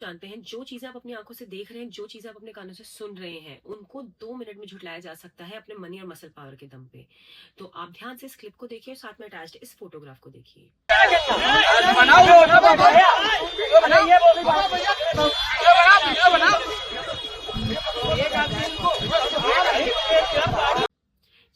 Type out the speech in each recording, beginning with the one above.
जानते हैं, जो चीजें आप अपनी आंखों से देख रहे हैं, जो चीजें आप अपने कानों से सुन रहे हैं, उनको 2 मिनट में झुठलाया जा सकता है अपने मनी और मसल पावर के दम पे। तो आप ध्यान से इस क्लिप को देखिए और साथ में अटैच्ड इस फोटोग्राफ को देखिए।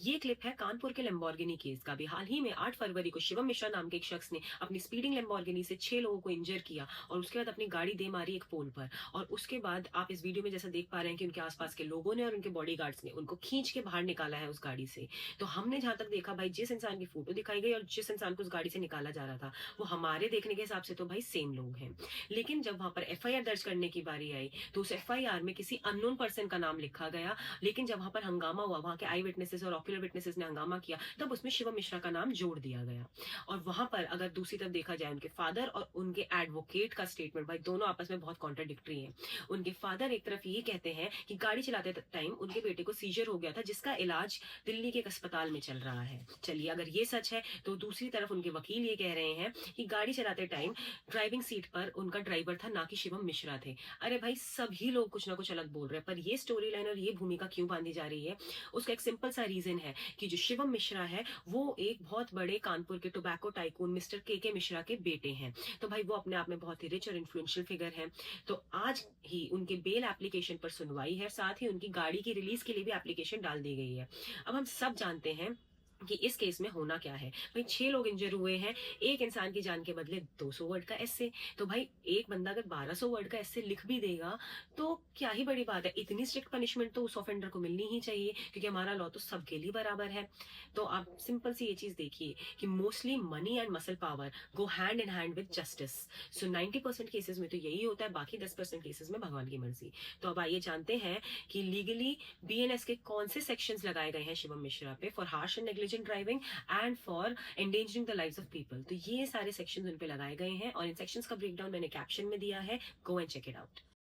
ये क्लिप है कानपुर के लैम्बोर्गिनी केस का भी। हाल ही में 8 फरवरी को शिवम मिश्रा नाम के एक शख्स ने अपनी स्पीडिंग लैम्बोर्गिनी से 6 लोगों को इंजर किया और उसके बाद अपनी गाड़ी दे मारी एक पोल पर। और उसके बाद आप इस वीडियो में जैसा देख पा रहे हैं कि उनके आसपास के लोगों ने और उनके बॉडीगार्ड्स ने उनको खींच के बाहर निकाला है उस गाड़ी से। तो हमने जहां तक देखा भाई, जिस इंसान की फोटो दिखाई गई और जिस इंसान को उस गाड़ी से निकाला जा रहा था, वो हमारे देखने के हिसाब से तो भाई सेम लोग हैं। लेकिन जब वहां पर एफआईआर दर्ज करने की बारी आई तो उस एफआईआर में किसी अननोन पर्सन का नाम लिखा गया। लेकिन जब वहां पर हंगामा हुआ, वहां के आई विटनेसेस और ऑक्यूलर विटनेसेस ने हंगामा किया, तब उसमें शिवम मिश्रा का नाम जोड़ दिया गया। और वहां पर अगर दूसरी तरफ देखा जाए, उनके फादर और उनके एडवोकेट का स्टेटमेंट भाई दोनों आपस में बहुत कॉन्ट्राडिक्टरी है। उनके फादर एक तरफ ये कहते हैं कि गाड़ी चलाते टाइम उनके बेटे को सीजर हो गया था, जिसका इलाज दिल्ली के एक अस्पताल में चल रहा है। चलिए, अगर ये सच है तो दूसरी तरफ उनके वकील ये कह रहे हैं कि गाड़ी चलाते टाइम ड्राइविंग सीट पर उनका ड्राइवर था, ना कि शिवम मिश्रा थे। अरे भाई, सभी लोग कुछ ना कुछ अलग बोल रहे हैं, पर ये स्टोरी लाइन और ये भूमिका क्यों बांधी जा रही है, उसका एक सिंपल सा रीजन है कि जो शिवम मिश्रा है वो एक बहुत बड़े कानपुर के टोबैको टाइकून मिस्टर के मिश्रा के बेटे हैं। तो भाई वो अपने आप में बहुत ही रिच और इन्फ्लुएंशियल फिगर हैं। तो आज ही उनके बेल एप्लीकेशन पर सुनवाई है, साथ ही उनकी गाड़ी की रिलीज के लिए भी एप्लीकेशन डाल दी गई है। अब हम सब जानते हैं कि इस केस में होना क्या है। भाई 6 लोग इंजर हुए हैं, एक इंसान की जान के बदले 200 वर्ड का एस्से। तो भाई एक बंदा अगर 1200 वर्ड का एस्से लिख भी देगा तो क्या ही बड़ी बात है। इतनी स्ट्रिक्ट पनिशमेंट तो उस ऑफेंडर को मिलनी ही चाहिए, क्योंकि हमारा लॉ तो सबके लिए बराबर है। तो आप सिंपल सी ये चीज देखिए कि mostly money and muscle power go hand in hand with justice. So 90% cases में तो यही होता है, बाकी 10% केसेस में भगवान की मर्जी। तो अब आइए जानते हैं कि लीगली बीएनएस के कौन से सेक्शंस लगाए गए हैं शिवम मिश्रा पे for harsh and negligent driving and for endangering the lives of people. तो ये सारे सेक्शंस उन पे लगाए गए हैं और इन सेक्शंस का ब्रेकडाउन मैंने कैप्शन में दिया है, go and check it out.